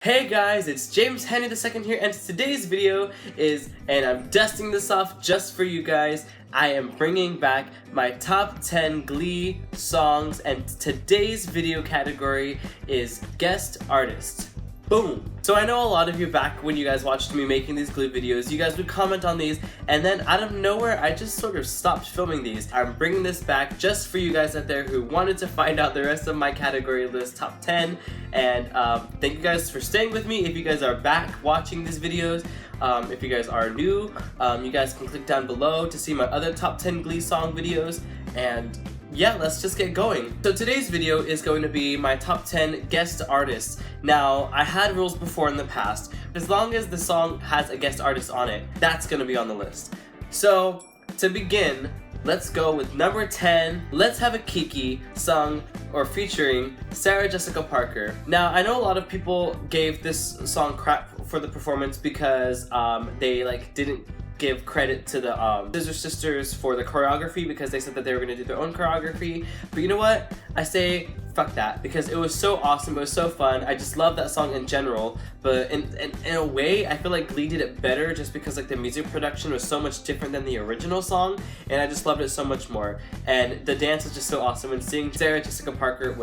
Hey guys, it's James Henry II here, and today's video is, and I'm dusting this off just for you guys, I am bringing back my top 10 Glee songs, and today's video category is Guest Artist. Boom! So I know a lot of you back when you guys watched me making these Glee videos, you guys would comment on these, and then out of nowhere I just sort of stopped filming these. I'm bringing this back just for you guys out there who wanted to find out the rest of my category list top 10, and thank you guys for staying with me. If you guys are back watching these videos, if you guys are new, you guys can click down below to see my other top 10 Glee song videos, and yeah, let's just get going. So today's video is going to be my top 10 guest artists. Now, I had rules before in the past. As long as the song has a guest artist on it, that's going to be on the list. So, to begin, let's go with number 10, Let's Have a Kiki, sung or featuring Sarah Jessica Parker. Now, I know a lot of people gave this song crap for the performance because they didn't give credit to the Scissor Sisters for the choreography because they said that they were going to do their own choreography. But you know what? I say fuck that, because it was so awesome, it was so fun. I just love that song in general, but in a way I feel like Glee did it better just because the music production was so much different than the original song, and I just loved it so much more. And the dance was just so awesome, and seeing Sarah Jessica Parker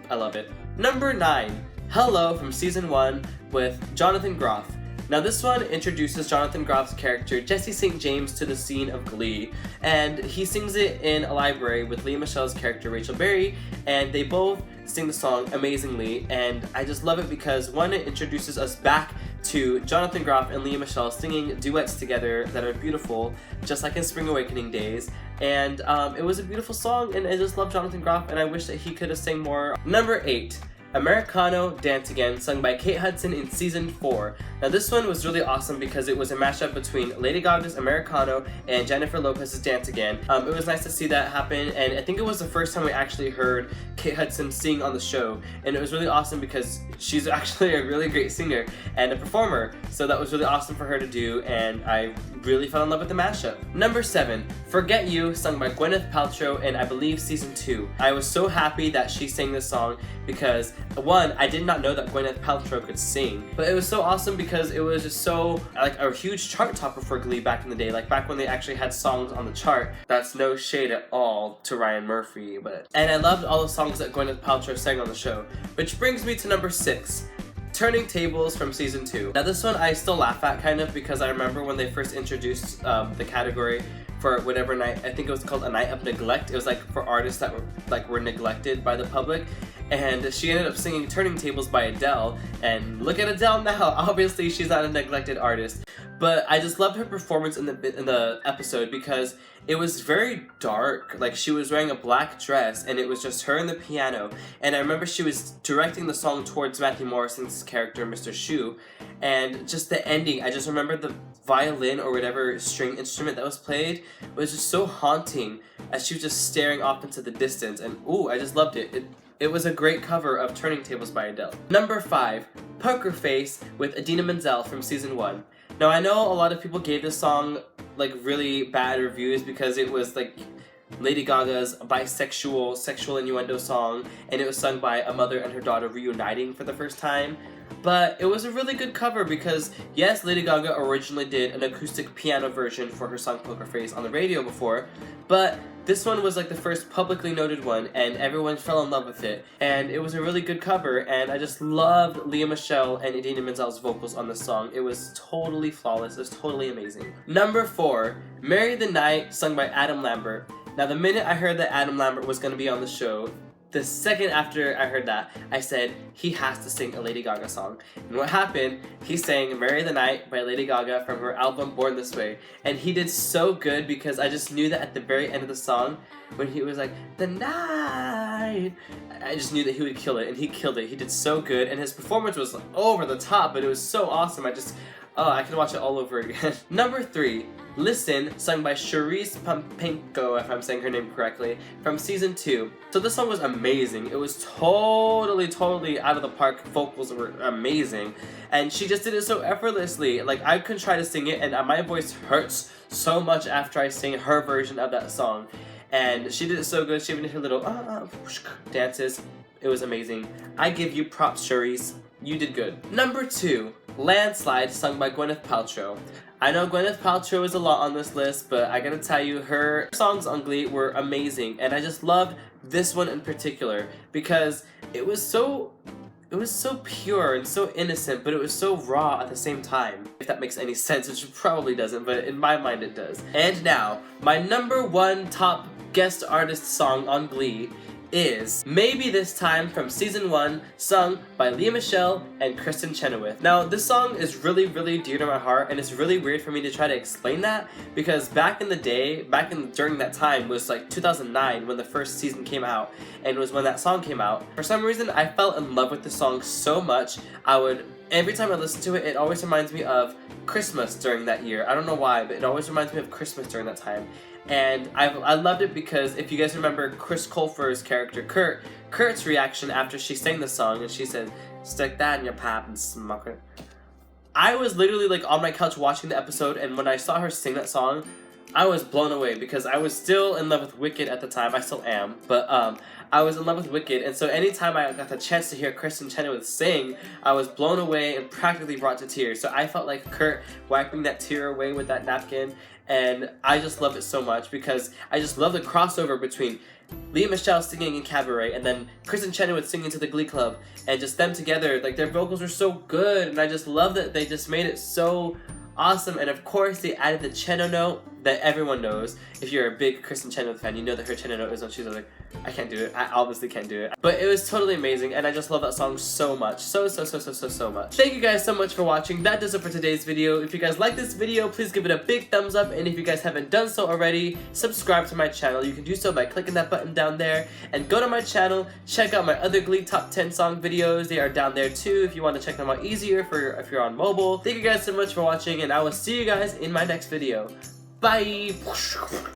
I love it. Number 9, Hello from season 1 with Jonathan Groff. Now this one introduces Jonathan Groff's character, Jesse St. James, to the scene of Glee, and he sings it in a library with Lea Michele's character, Rachel Berry, and they both sing the song amazingly, and I just love it because one, it introduces us back to Jonathan Groff and Lea Michele singing duets together that are beautiful, just like in Spring Awakening days, and it was a beautiful song, and I just love Jonathan Groff, and I wish that he could have sang more. Number 8. Americano Dance Again, sung by Kate Hudson in season 4. Now this one was really awesome because it was a mashup between Lady Gaga's Americano and Jennifer Lopez's Dance Again. It was nice to see that happen, and I think it was the first time we actually heard Kate Hudson sing on the show, and it was really awesome because she's actually a really great singer and a performer, so that was really awesome for her to do, and I really fell in love with the mashup. Number 7, Forget You, sung by Gwyneth Paltrow in, I believe, season 2. I was so happy that she sang this song because, one, I did not know that Gwyneth Paltrow could sing, but it was so awesome because it was just so, a huge chart topper for Glee back in the day, back when they actually had songs on the chart. That's no shade at all to Ryan Murphy, and I loved all the songs that Gwyneth Paltrow sang on the show. Which brings me to number 6, Turning Tables from season 2. Now this one I still laugh at kind of because I remember when they first introduced the category for whatever night, I think it was called A Night of Neglect. It was for artists that were neglected by the public, and she ended up singing Turning Tables by Adele, and look at Adele now. Obviously she's not a neglected artist, but I just loved her performance in the episode because it was very dark. She was wearing a black dress and it was just her and the piano, and I remember she was directing the song towards Matthew Morrison's character, Mr. Shu, and just the ending, I just remember the violin or whatever string instrument that was played was just so haunting as she was just staring off into the distance, and ooh, I just loved it. It was a great cover of Turning Tables by Adele. Number 5, Poker Face with Idina Menzel from season 1. Now I know a lot of people gave this song really bad reviews because it was Lady Gaga's bisexual, sexual innuendo song, and it was sung by a mother and her daughter reuniting for the first time. But it was a really good cover because, yes, Lady Gaga originally did an acoustic piano version for her song Poker Face on the radio before, but this one was the first publicly noted one, and everyone fell in love with it. And it was a really good cover, and I just loved Lea Michele and Idina Menzel's vocals on this song. It was totally flawless, it was totally amazing. Number 4, Marry the Night, sung by Adam Lambert. Now the minute I heard that Adam Lambert was going to be on the show, the second after I heard that, I said, he has to sing a Lady Gaga song. And what happened, he sang Marry the Night by Lady Gaga from her album Born This Way. And he did so good because I just knew that at the very end of the song, when he was the night, I just knew that he would kill it, and he killed it. He did so good, and his performance was over the top, but it was so awesome. I could watch it all over again. Number 3, Listen, sung by Charisse Pampenko, if I'm saying her name correctly, from season 2. So this song was amazing. It was totally out of the park. Vocals were amazing, and she just did it so effortlessly. I could try to sing it, and my voice hurts so much after I sing her version of that song. And she did it so good. She even did her little dances. It was amazing. I give you props, Charisse. You did good. Number 2, Landslide, sung by Gwyneth Paltrow. I know Gwyneth Paltrow is a lot on this list, but I gotta tell you, her songs on Glee were amazing, and I just loved this one in particular because it was so pure and so innocent, but it was so raw at the same time. If that makes any sense, which it probably doesn't, but in my mind it does. And now, my number 1 top guest artist song on Glee is Maybe This Time from Season 1, sung by Lea Michele and Kristen Chenoweth. Now, this song is really, really dear to my heart, and it's really weird for me to try to explain that, because back in the day, during that time, was like 2009 when the first season came out, and it was when that song came out. For some reason, I fell in love with the song so much, every time I listen to it, it always reminds me of Christmas during that year. I don't know why, but it always reminds me of Christmas during that time. And I loved it because if you guys remember Chris Colfer's character Kurt's reaction after she sang the song and she said, "Stick that in your pipe and smoke it." I was literally like on my couch watching the episode, and when I saw her sing that song, I was blown away because I was still in love with Wicked at the time. I still am, but I was in love with Wicked, and so anytime I got the chance to hear Kristen Chenoweth sing, I was blown away and practically brought to tears. So I felt like Kurt wiping that tear away with that napkin, and I just love it so much because I just love the crossover between Lea Michele singing in Cabaret and then Kristen Chenoweth singing to the Glee Club, and just them together, like their vocals were so good, and I just love that they just made it so awesome. And of course they added the Cheno note that everyone knows. If you're a big Kristen Chenoweth fan, you know that her Cheno note is when she's like, I can't do it. I obviously can't do it. But it was totally amazing, and I just love that song so much. So much. Thank you guys so much for watching. That does it for today's video. If you guys like this video, please give it a big thumbs up, and if you guys haven't done so already, subscribe to my channel. You can do so by clicking that button down there, and go to my channel, check out my other Glee Top 10 song videos. They are down there too if you want to check them out easier if you're on mobile. Thank you guys so much for watching, and I will see you guys in my next video. Bye!